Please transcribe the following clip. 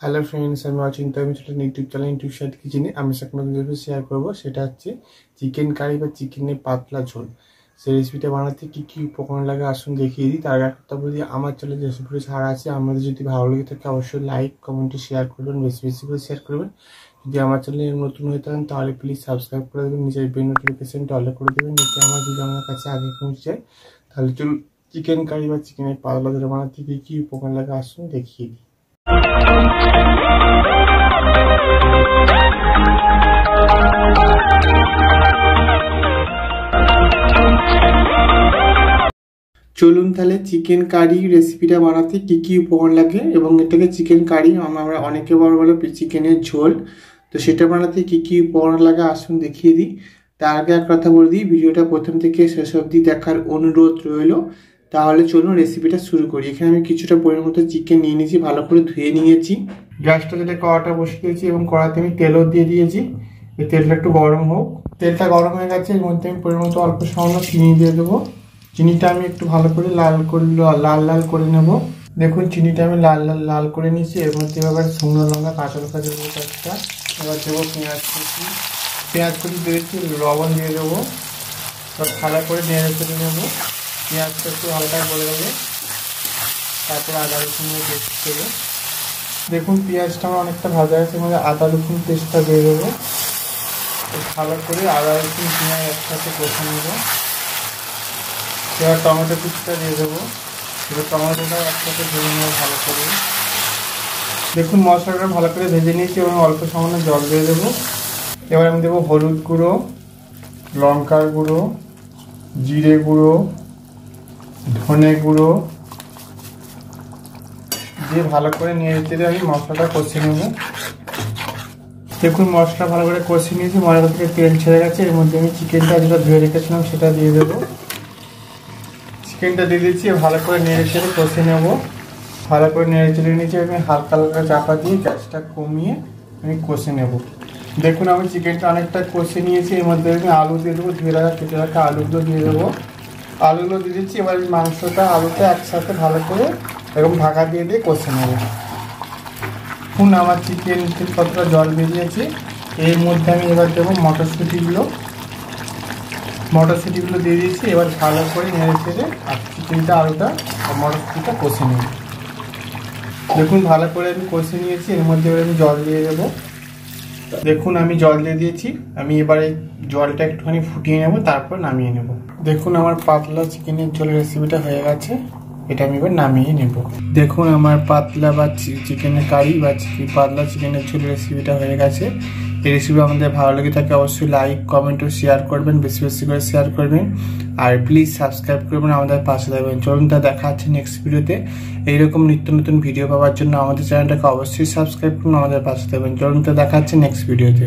Hello friends, আমি অচিন্তা। আমি ছোট ইউটিউব চ্যানেল ইউটিউব কিচেনে আমি আপনাদের শেয়ার করবো। সেটা হচ্ছে চিকেন কারি বা চিকেনের পাতলা ঝোল। সেই রেসিপিটা বানাতে কী কী উপকরণ লাগে আসুন দেখিয়ে দিই। তার আগে কথা বলি, আমার চ্যানেলে রেসিপিটা ছাড়া আছে। আমাদের যদি ভালো লেগে থাকে অবশ্যই লাইক কমেন্টে শেয়ার করবেন, বেশি বেশি করে শেয়ার করবেন। যদি আমার চ্যানেলে নতুন হয়ে থাকেন তাহলে প্লিজ সাবস্ক্রাইব করে দেবেন, নিজের বেল নোটিফিকেশনটা অল করে দেবেন, যাতে আমার ভিডিও আমার কাছে আগে পৌঁছে যায়। তাহলে চলুন চিকেন কারি বা চিকেনের পাতলা ঝোল বানাতে কী কী উপকরণ লাগে আসুন দেখিয়ে দিই। চলুন তাহলে চিকেন কারি রেসিপিটা বানাতে কী কী উপকরণ লাগে এবং এটাকে চিকেন কারি আমরা অনেকে বলে চিকেনের ঝোল, তো সেটা বানাতে কী কী উপকরণ লাগে আসুন দেখিয়ে দিই। তার আগে এক কথা বলে দিই, ভিডিওটা প্রথম থেকে শেষ অবধি দেখার অনুরোধ রইল। তাহলে চলুন রেসিপিটা শুরু করি। এখানে আমি কিছুটা পরিমাণ মতো চিকেন নিয়ে নিয়েছি, ভালো করে ধুয়ে নিয়েছি। গ্যাসটা যেটা কড়াটা বসিয়ে দিয়েছি এবং কড়াতে আমি তেলও দিয়ে দিয়েছি। এই তেলটা একটু গরম হোক। তেলটা গরম হয়ে গেছে, এর মধ্যে আমি পরিমাণ মতো অল্প সামান্য চিনি দিয়ে দেবো। চিনিটা আমি একটু ভালো করে লাল করে নেব। দেখুন চিনিটা আমি লাল করে নিয়েছি। এর মধ্যে এবার শুকনো লঙ্কা কাঁচা লঙ্কা দেবো একটা। এবার দেবো পেঁয়াজ কুচি দিয়েছি, লবণ দিয়ে দেবো। সব ভালো করে নেড়ে চেড়ে নেবো। পেঁয়াজটা একটু হালকা করে দেবো, তারপরে আদা রসুন পেস্ট দেবো। দেখুন পেঁয়াজটা আমার অনেকটা ভাজা আছে, মানে আদা রসুন পেস্টটা দিয়ে দেবো। ভালো করে আদা রসুন পেঁয়াজ একসাথে কষে নেবো। এবার টমেটো পিসটা দিয়ে দেবো। এবার টমেটোটা একসাথে ভেজে নেবো ভালো করে। দেখুন মশলাটা ভালো করে ভেজে নিয়েছি এবং অল্প সামান্য জল দিয়ে দেবো। এবার আমি দেবো হলুদ গুঁড়ো, লঙ্কার গুঁড়ো, জিরে গুঁড়ো, ধনে গুঁড়ো দিয়ে ভালো করে নেড়ে চেড়ে আমি মশলাটা কষে নেব। দেখুন মশলা ভালো করে কষে নিয়েছি, মশলা থেকে তেল ছেড়ে গেছে। এর মধ্যে আমি চিকেনটা যেটা ধুয়ে রেখেছিলাম সেটা দিয়ে দেবো। চিকেনটা দিয়ে দিচ্ছি, ভালো করে নেড়ে চেড়ে কষে নেব। ভালো করে নেড়ে চেড়ে নিয়েছি, আমি হালকা হালকা চাপা দিয়ে গ্যাসটা কমিয়ে আমি কষে নেব। দেখুন আমি চিকেনটা অনেকটা কষে নিয়েছি। এর মধ্যে আমি আলু দিয়ে দেবো, ধুয়ে রাখা কেটে রাখা আলুগুলো দিয়ে দেবো। আলুগুলো দিয়ে দিচ্ছি। এবার মাংসটা আলুটা একসাথে ভালো করে এরকম ঢাকা দিয়ে কষে নেব। দেখুন আমার চিকেন কতটা জল বেরিয়েছে। এর মধ্যে আমি এবার দেবো মটরশুঁটিগুলো দিয়ে দিয়েছি। এবার ভালো করে নেড়ে চেড়ে আর চিকেনটা আলুটা আর মটরশুঁটিটা কষে নেব। দেখুন ভালো করে আমি কষে নিয়েছি। এর মধ্যে এবার আমি জল দিয়ে দেবো। দেখুন আমি জল দিয়ে দিয়েছি। আমি এবারে জলটা একটুখানি ফুটিয়ে নেব, তারপর নামিয়ে নেব। দেখুন আমার পাতলা চিকেনের ঝোলের রেসিপিটা হয়ে গেছে। এটা আমি এবার নামিয়ে নেব। দেখুন আমার পাতলা বা চিকেনের কারি বা পাতলা চিকেনের ঝোলের রেসিপিটা হয়ে গেছে। এই রেসিপি আমাদের ভালো লেগে থাকে অবশ্যই লাইক কমেন্ট ও শেয়ার করবেন, বেশি বেশি করে শেয়ার করবেন। আর প্লিজ সাবস্ক্রাইব করবেন, আমাদের পাশে থাকবেন। চলুন তা দেখা হচ্ছে নেক্সট ভিডিওতে। এইরকম নিত্য নতুন ভিডিও পাওয়ার জন্য আমাদের চ্যানেলটাকে অবশ্যই সাবস্ক্রাইব করুন, আমাদের পাশে থাকবেন। চলুন তা দেখা হচ্ছে নেক্সট ভিডিওতে।